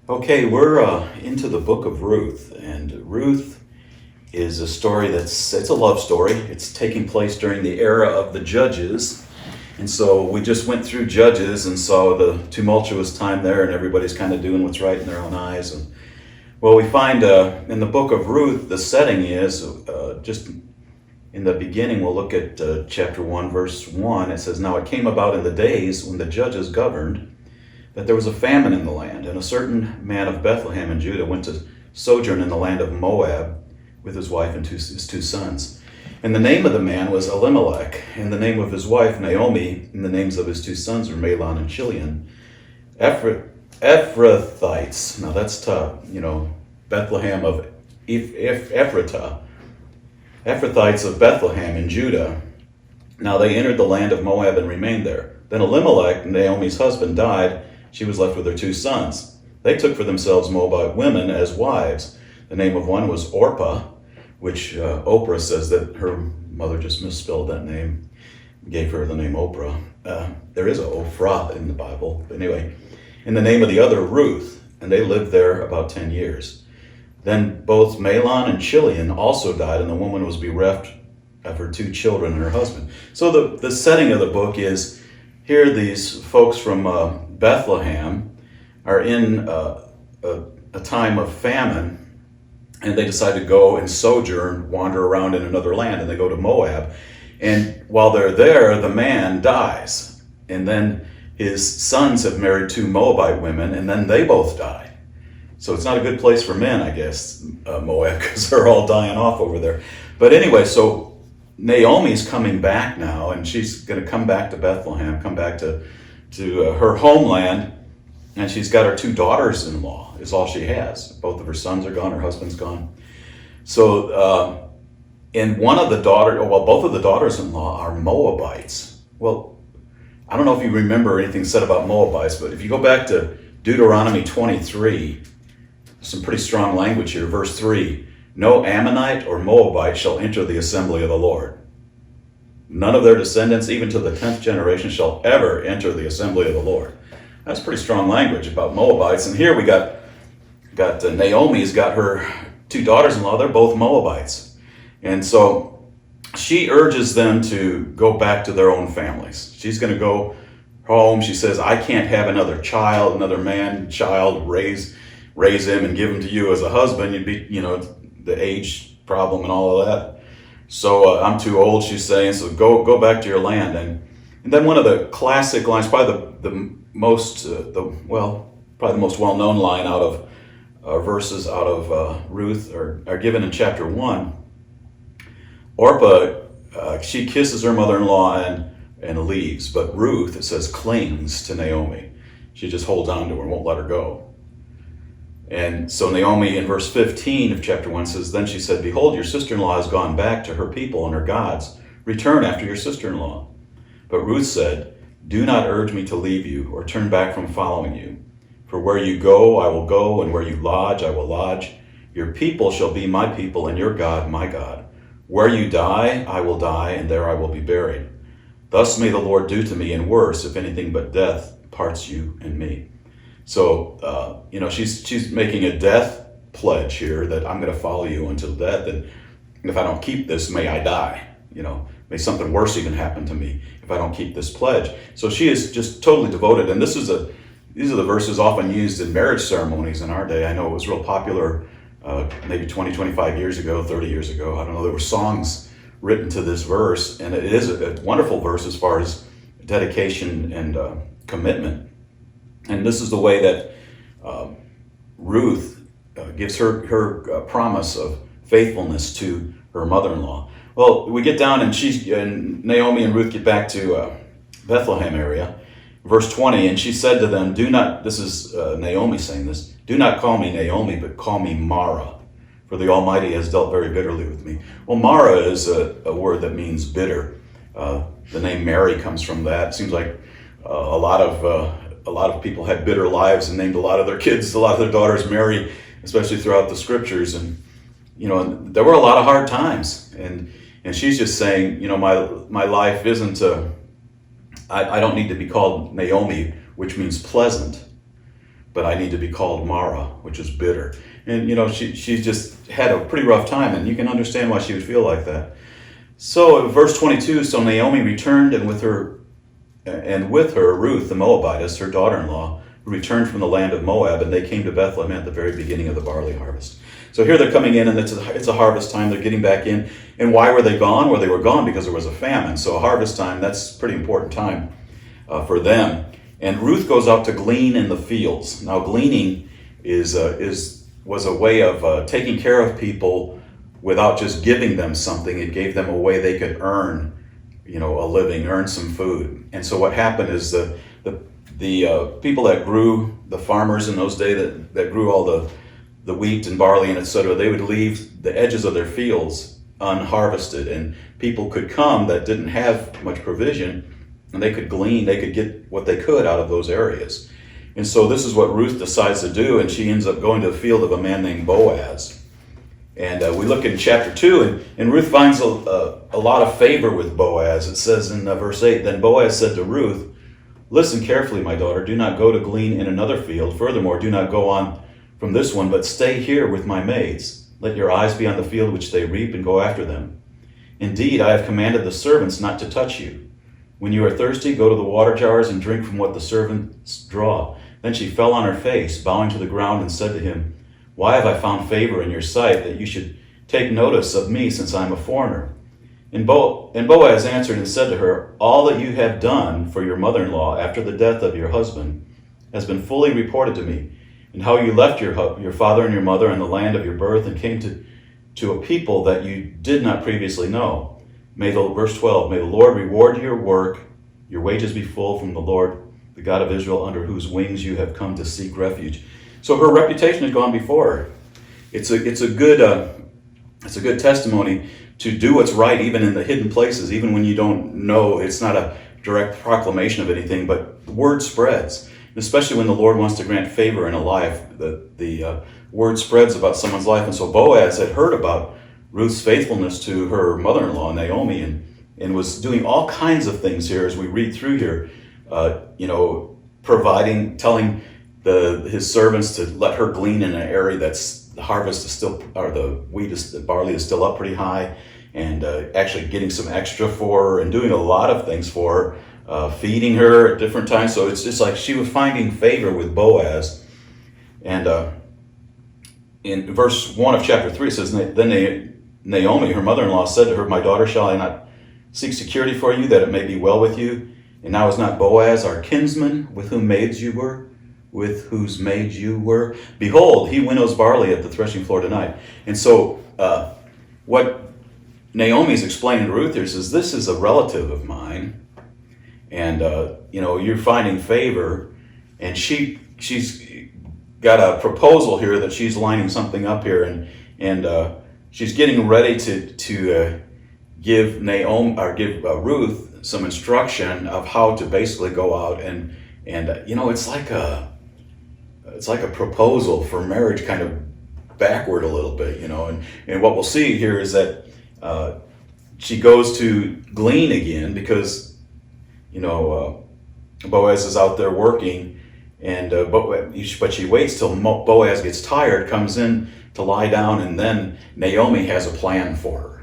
Okay, we're into the book of Ruth, and Ruth is a story it's a love story. It's taking place during the era of the Judges, and so we just went through Judges and saw the tumultuous time there, and everybody's kind of doing what's right in their own eyes. And well, we find in the book of Ruth, the setting is just in the beginning. We'll look at chapter 1, verse 1. It says, "Now it came about in the days when the judges governed, that there was a famine in the land, and a certain man of Bethlehem in Judah went to sojourn in the land of Moab with his wife and his two sons. And the name of the man was Elimelech, and the name of his wife Naomi, and the names of his two sons were Mahlon and Chilion. Ephrathites, now that's tough, Bethlehem of Ephratah, Ephrathites of Bethlehem in Judah. Now they entered the land of Moab and remained there. Then Elimelech, Naomi's husband, died. She was left with her two sons. They took for themselves Moabite women as wives. The name of one was Orpah, which Oprah says that her mother just misspelled that name, gave her the name Oprah. There is a Ophrah in the Bible. But anyway, and the name of the other, Ruth, and they lived there about 10 years. Then both Mahlon and Chilion also died, and the woman was bereft of her two children and her husband." So the setting of the book is, here these folks from Bethlehem are in a time of famine, and they decide to go and sojourn, wander around in another land, and they go to Moab. And while they're there, the man dies. And then his sons have married two Moabite women, and then they both die. So it's not a good place for men, I guess, Moab, because they're all dying off over there. But anyway, so Naomi's coming back now, and she's going to come back to Bethlehem, come back to her homeland, and she's got her two daughters-in-law, is all she has. Both of her sons are gone, her husband's gone. So, and both of the daughters-in-law are Moabites. Well, I don't know if you remember anything said about Moabites, but if you go back to Deuteronomy 23, some pretty strong language here. Verse 3, "No Ammonite or Moabite shall enter the assembly of the Lord. None of their descendants, even to the 10th generation, shall ever enter the assembly of the Lord." That's pretty strong language about Moabites. And here we got Naomi's got her two daughters-in-law. They're both Moabites. And so she urges them to go back to their own families. She's going to go home. She says, "I can't have another child, raise him and give him to you as a husband. You'd be, the age problem and all of that. So I'm too old," she's saying, "so go back to your land." And then one of the classic lines, probably the most well-known line out of verses out of Ruth are given in chapter 1. Orpah, she kisses her mother-in-law and leaves, but Ruth, it says, clings to Naomi. She just holds on to her, won't let her go. And so Naomi in verse 15 of chapter 1 says, "Then she said, Behold, your sister-in-law has gone back to her people and her gods. Return after your sister-in-law." But Ruth said, "Do not urge me to leave you or turn back from following you. For where you go, I will go, and where you lodge, I will lodge. Your people shall be my people, and your God, my God. Where you die, I will die, and there I will be buried. Thus may the Lord do to me, and worse, if anything but death parts you and me." So, she's making a death pledge here that I'm going to follow you until death. And if I don't keep this, may I die. May something worse even happen to me if I don't keep this pledge. So she is just totally devoted. And these are the verses often used in marriage ceremonies in our day. I know it was real popular maybe 20, 25 years ago, 30 years ago. I don't know. There were songs written to this verse. And it is a wonderful verse as far as dedication and commitment. And this is the way that Ruth gives her promise of faithfulness to her mother-in-law. Well, we get down and Naomi and Ruth get back to Bethlehem area. Verse 20, "And she said to them, this is Naomi saying this, do not call me Naomi, but call me Mara, for the Almighty has dealt very bitterly with me." Well, Mara is a word that means bitter. The name Mary comes from that. It seems like a lot of people had bitter lives and named a lot of their kids, a lot of their daughters Mary, especially throughout the scriptures. And there were a lot of hard times. And she's just saying, my life isn't I don't need to be called Naomi, which means pleasant. but I need to be called Mara, which is bitter. And she just had a pretty rough time, and you can understand why she would feel like that. So verse 22, so Naomi returned, and with her Ruth the Moabitess, her daughter-in-law, who returned from the land of Moab, and they came to Bethlehem at the very beginning of the barley harvest. So here they're coming in, and it's a harvest time. They're getting back in. And why were they gone? Well, they were gone because there was a famine. So a harvest time, that's a pretty important time for them. And Ruth goes out to glean in the fields. Now, gleaning was a way of taking care of people without just giving them something. It gave them a way they could earn, a living, earn some food. And so what happened is the people that grew, the farmers in those days that grew all the wheat and barley and etc., they would leave the edges of their fields unharvested, and people could come that didn't have much provision, and they could glean, they could get what they could out of those areas. And so this is what Ruth decides to do, and she ends up going to the field of a man named Boaz. And we look in chapter 2, and Ruth finds a lot of favor with Boaz. It says in verse 8, then Boaz said to Ruth, listen carefully, my daughter, do not go to glean in another field. Furthermore, do not go on from this one, but stay here with my maids. Let your eyes be on the field which they reap, and go after them. Indeed, I have commanded the servants not to touch you. When you are thirsty, go to the water jars and drink from what the servants draw. Then she fell on her face, bowing to the ground, and said to him, why have I found favor in your sight, that you should take notice of me, since I am a foreigner? And Boaz answered and said to her, all that you have done for your mother-in-law after the death of your husband has been fully reported to me, and how you left your father and your mother in the land of your birth and came to a people that you did not previously know. Verse 12, may the Lord reward your work, your wages be full from the Lord, the God of Israel, under whose wings you have come to seek refuge. So her reputation has gone before her. It's a good testimony to do what's right, even in the hidden places, even when you don't know. It's not a direct proclamation of anything, but word spreads. Especially when the Lord wants to grant favor in a life, the word spreads about someone's life. And so Boaz had heard about Ruth's faithfulness to her mother-in-law, Naomi, and was doing all kinds of things here as we read through here, providing, telling his servants to let her glean in an area that's the harvest is still, or the barley is still up pretty high, and actually getting some extra for her and doing a lot of things for her. Feeding her at different times. So it's just like she was finding favor with Boaz. And in verse 1 of chapter 3, it says, then Naomi, her mother-in-law, said to her, my daughter, shall I not seek security for you, that it may be well with you? And now is not Boaz our kinsman, with whose maids you were? Behold, he winnows barley at the threshing floor tonight. And so what Naomi's explaining to Ruth here is this is a relative of mine. And, you're finding favor, and she's got a proposal here that she's lining something up here, and she's getting ready to give Ruth some instruction of how to basically go out and it's like a proposal for marriage, kind of backward a little bit, and what we'll see here is that she goes to glean again because Boaz is out there working, and but she waits till Boaz gets tired, comes in to lie down, and then Naomi has a plan for her.